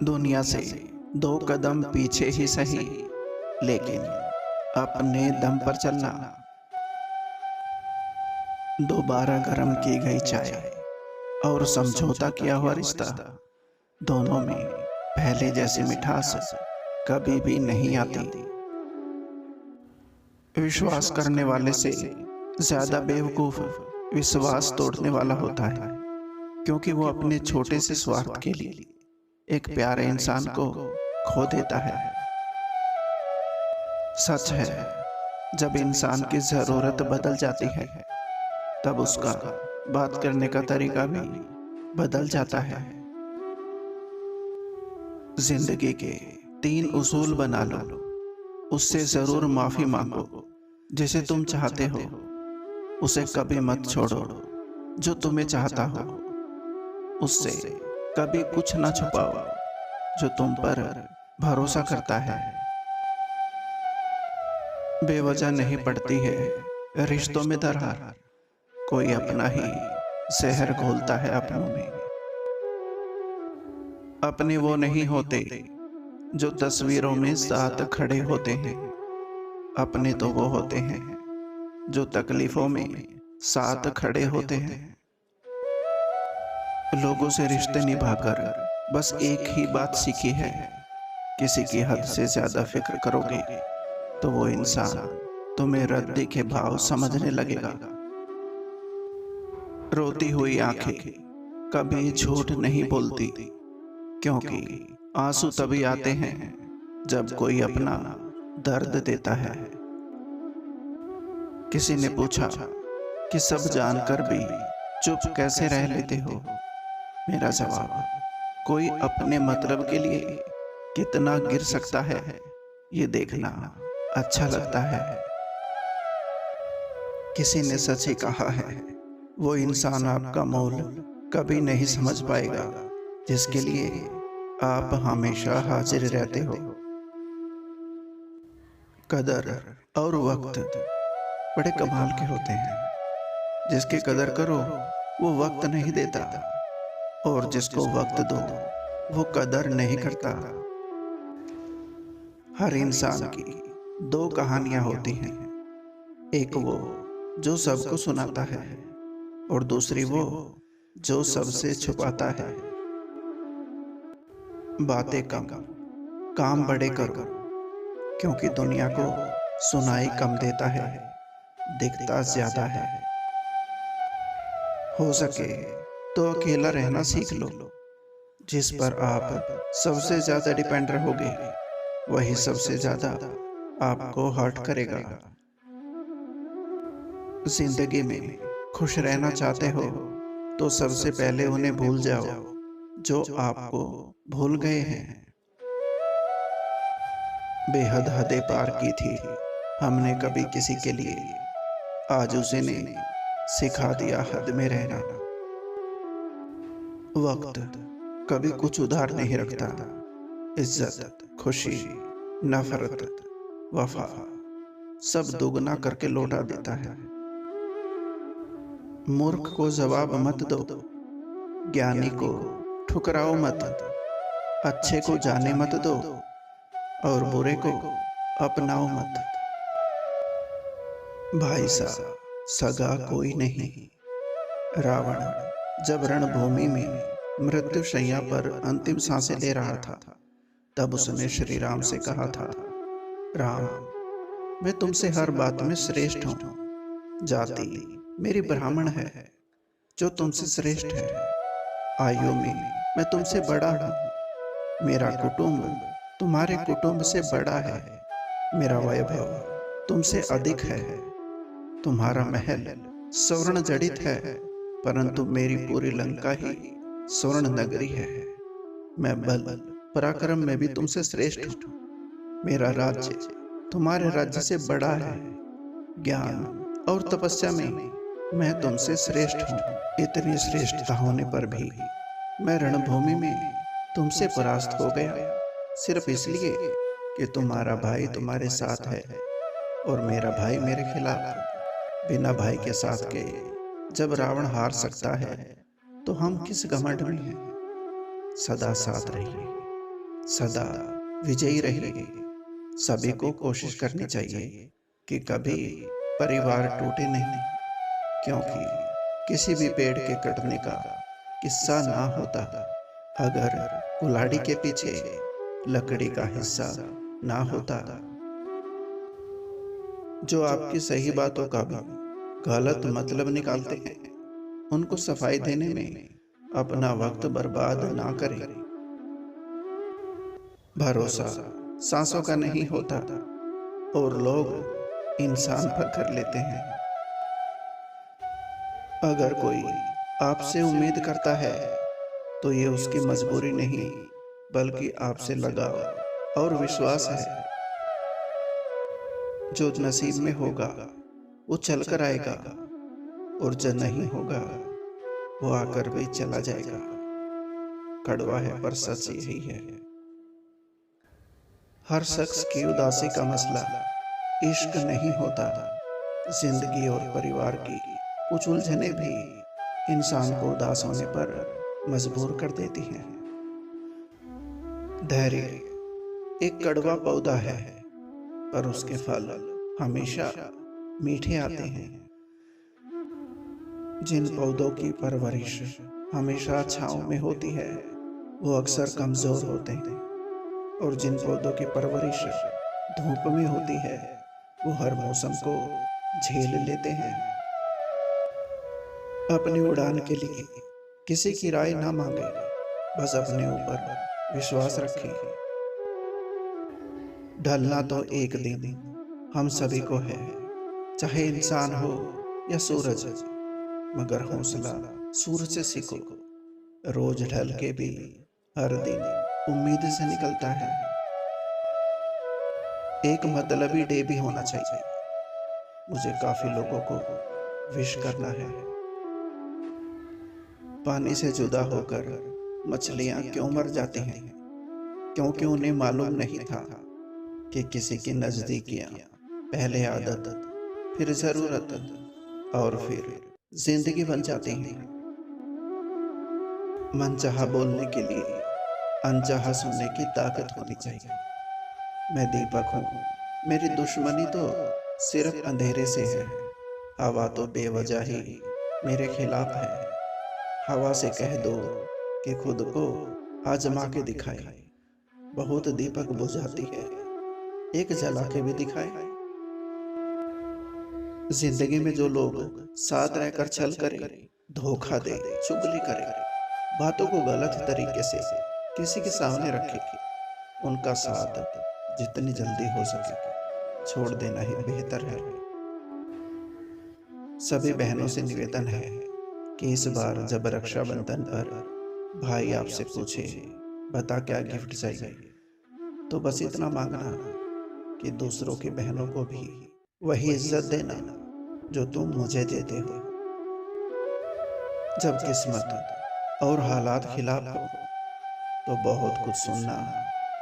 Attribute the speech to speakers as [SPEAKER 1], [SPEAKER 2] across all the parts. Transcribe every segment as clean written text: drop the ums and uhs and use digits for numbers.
[SPEAKER 1] दुनिया से दो कदम पीछे ही सही, लेकिन अपने दम पर चलना। दोबारा गर्म की गई चाय और समझौता किया हुआ रिश्ता, दोनों में पहले जैसी मिठास कभी भी नहीं आती। विश्वास करने वाले से ज्यादा बेवकूफ विश्वास तोड़ने वाला होता है, क्योंकि वो अपने छोटे से स्वार्थ के लिए एक प्यारे इंसान को खो देता है। सच है, जब इंसान की जरूरत बदल जाती है तब उसका बात करने का तरीका भी बदल जाता है। जिंदगी के 3 उसूल बना लो, उससे जरूर माफी मांगो। जिसे तुम चाहते हो उसे कभी मत छोड़ो, जो तुम्हें चाहता हो उससे कभी कुछ ना छुपाओ, जो तुम पर भरोसा करता है। बेवजह नहीं पड़ती है रिश्तों में दरार, कोई अपना ही जहर घोलता है अपनों में। अपने वो नहीं होते जो तस्वीरों में साथ खड़े होते हैं, अपने तो वो होते हैं जो तकलीफों में साथ खड़े होते हैं। लोगों से रिश्ते निभाकर बस एक ही बात सीखी है, किसी की हद से ज्यादा फिक्र करोगे तो वो इंसान तुम्हें रद्दी के भाव समझने लगेगा। रोती हुई आंखें कभी झूठ नहीं बोलती, क्योंकि आंसू तभी आते हैं जब कोई अपना दर्द देता है। किसी ने पूछा कि सब जानकर भी चुप कैसे रह लेते हो। मेरा जवाब, कोई अपने मतलब के लिए कितना गिर सकता है ये देखना अच्छा लगता है। किसी ने सच ही कहा है, वो इंसान आपका मोल कभी नहीं समझ पाएगा जिसके लिए आप हमेशा हाजिर रहते हो। कदर और वक्त बड़े कमाल के होते हैं। जिसकी कदर करो वो वक्त नहीं देता, और जिसको वक्त दो वो कदर नहीं करता। हर इंसान की 2 कहानियां होती हैं, एक वो जो सबको सुनाता है और दूसरी वो जो सबसे छुपाता है। बातें कम, काम बड़े करो, क्योंकि दुनिया को सुनाई कम देता है, दिखता ज्यादा है। हो सके तो अकेला रहना सीख लो, जिस पर आप सबसे ज्यादा डिपेंड रहोगे वही सबसे ज्यादा आपको हर्ट करेगा। जिंदगी में खुश रहना चाहते हो तो सबसे पहले उन्हें भूल जाओ जो आपको भूल गए हैं। बेहद हदें पार की थी हमने कभी किसी के लिए, आज उसे ने सिखा दिया हद में रहना। वक्त कभी कुछ उधार नहीं रखता, इज्जत, खुशी, नफरत, वफा सब दोगुना करके लौटा देता है। मूर्ख को जवाब मत दो, ज्ञानी को ठुकराओ मत, अच्छे को जाने मत दो और बुरे को अपनाओ मत। भाई साहब, सगा कोई नहीं। रावण जब रणभूमि में मृत्युशैया पर अंतिम सांसें ले रहा था तब उसने श्री राम से कहा था, राम, मैं तुमसे हर बात में श्रेष्ठ हूँ। जाति मेरी ब्राह्मण है जो तुमसे श्रेष्ठ है। आयु में मैं तुमसे बड़ा हूँ। मेरा कुटुंब तुम्हारे कुटुंब से बड़ा है। मेरा वैभव तुमसे अधिक है। तुम्हारा महल स्वर्ण जड़ित है, परंतु मेरी पूरी लंका ही स्वर्ण नगरी है। मैं बल पराक्रम में भी तुमसे श्रेष्ठ हूँ। मेरा राज्य तुम्हारे राज्य से बड़ा है। ज्ञान और तपस्या में मैं तुमसे श्रेष्ठ हूँ। इतनी श्रेष्ठता होने पर भी मैं रणभूमि में तुमसे परास्त हो गया, सिर्फ इसलिए कि तुम्हारा भाई तुम्हारे साथ है और मेरा भाई मेरे खिलाफ। बिना भाई के साथ के जब रावण हार सकता है तो हम किस घमंड में हैं। सदा साथ रहिए। सदा विजयी रहिए। सभी को कोशिश करनी चाहिए कि कभी परिवार टूटे नहीं, क्योंकि किसी भी पेड़ के कटने का किस्सा ना होता अगर कुल्हाड़ी के पीछे लकड़ी का हिस्सा ना होता। जो आपकी सही बातों का भी गलत मतलब निकालते हैं, उनको सफाई देने में अपना वक्त बर्बाद ना करें। भरोसा सांसों का नहीं होता और लोग इंसान पर कर लेते हैं। अगर कोई आपसे उम्मीद करता है तो ये उसकी मजबूरी नहीं, बल्कि आपसे लगाव और विश्वास है। जो नसीब में होगा वो चल कर आएगा, और जो नहीं होगा वो आकर भी चला जाएगा। कड़वा है पर सच यही है। हर शख्स की उदासी का मसला इश्क नहीं होता। जिंदगी और परिवार की कुछ उलझने भी इंसान को उदास होने पर मजबूर कर देती हैं। धैर्य एक कड़वा पौधा है, पर उसके फल हमेशा मीठे आते हैं। जिन पौधों की परवरिश हमेशा छांव में होती है वो अक्सर कमजोर होते हैं, और जिन पौधों की परवरिश धूप में होती है वो हर मौसम को झेल लेते हैं। अपनी उड़ान के लिए किसी की राय ना मांगे, बस अपने ऊपर विश्वास रखें। ढलना तो एक दिन हम सभी को है, चाहे इंसान हो या सूरज, मगर हौसला सूरज से सीखो। रोज ढल के भी हर दिन उम्मीद से निकलता है। एक मतलबी डे भी होना चाहिए। मुझे काफी लोगों को विश करना है। पानी से जुदा होकर मछलियां क्यों मर जाती हैं? क्योंकि उन्हें मालूम नहीं था कि किसी की नजदीकियां पहले आदत, फिर जरूरत और फिर जिंदगी बन जाती हैं। मनचाहा बोलने के लिए अनचाहा सुनने की ताकत होनी चाहिए। मैं दीपक हूँ, मेरी दुश्मनी तो सिर्फ अंधेरे से है। हवा तो बेवजह ही मेरे खिलाफ है। हवा से कह दो कि खुद को आजमा के दिखाए। बहुत दीपक बुझाती है, एक जला के भी दिखाए। जिंदगी में जो लोग साथ रहकर छल करे, धोखा दे, चुगली करे, बातों को गलत तरीके से किसी के सामने रखे, उनका साथ जितनी जल्दी हो सके छोड़ देना ही बेहतर है। सभी बहनों से निवेदन है कि इस बार जब रक्षाबंधन पर भाई आपसे पूछे बता क्या गिफ्ट चाहिए, तो बस इतना मांगना कि दूसरों की बहनों को भी वही इज्जत देना जो तुम मुझे देते हो। जब किस्मत और हालात खिलाफ हो तो बहुत कुछ सुनना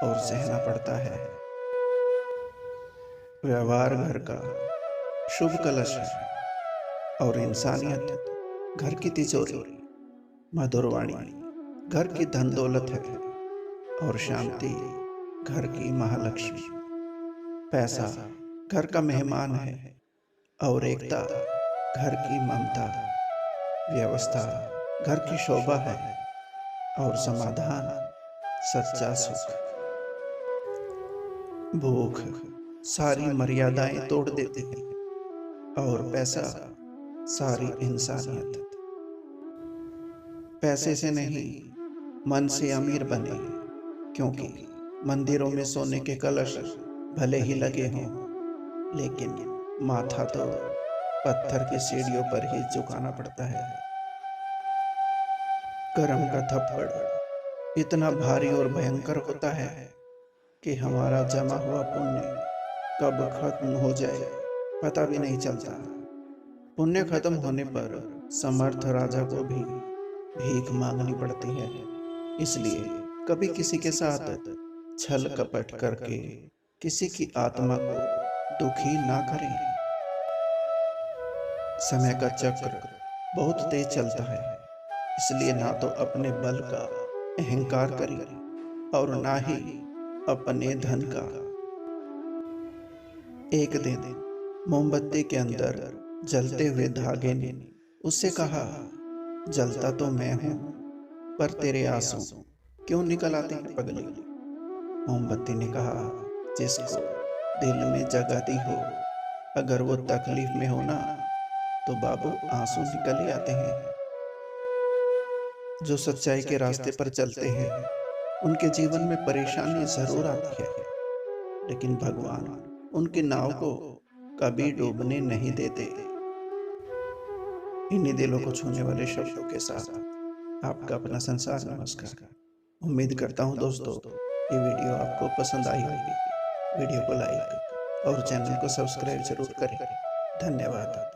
[SPEAKER 1] और सहना पड़ता है। व्यवहार घर का शुभ कलश है और इंसानियत घर की तिजोरी। मधुर वाणी घर की धन दौलत है और शांति घर की महालक्ष्मी। पैसा घर का मेहमान है और एकता घर की ममता। व्यवस्था घर की शोभा है और समाधान सच्चा सुख। भूख सारी मर्यादाएं तोड़ देती है और पैसा सारी इंसानियत। पैसे से नहीं, मन से अमीर बने, क्योंकि मंदिरों में सोने के कलश भले ही लगे हों, लेकिन माथा तो पत्थर की सीढ़ियों पर ही झुकाना पड़ता है। कर्म का थप्पड़ इतना भारी और भयंकर होता है कि हमारा जमा हुआ पुण्य कब खत्म हो जाए पता भी नहीं चलता। पुण्य खत्म होने पर समर्थ राजा को भी भीख मांगनी पड़ती है। इसलिए कभी किसी के साथ छल कपट करके किसी की आत्मा को दुखी ना करें। समय का चक्र बहुत तेज चलता है, इसलिए ना तो अपने बल का अहंकार करें और ना ही अपने धन का। एक दिन मोमबत्ती के अंदर जलते हुए धागे ने उससे कहा, जलता तो मैं हूं, पर तेरे आंसू क्यों निकल आते हैं पगली। मोमबत्ती ने कहा, जिसको दिल में जगह दी हो, अगर वो तकलीफ में हो ना, तो बाबू आंसू निकल ही आते हैं। जो सच्चाई के रास्ते पर चलते हैं उनके जीवन में परेशानी जरूर आती है, लेकिन भगवान उनकी नाव को कभी डूबने नहीं देते। इन्हीं दिलों को छूने वाले शब्दों के साथ आपका अपना संसार नमस्कार। उम्मीद करता हूँ दोस्तों ये वीडियो आपको पसंद आई होगी। वीडियो को लाइक और चैनल को सब्सक्राइब जरूर करें। धन्यवाद।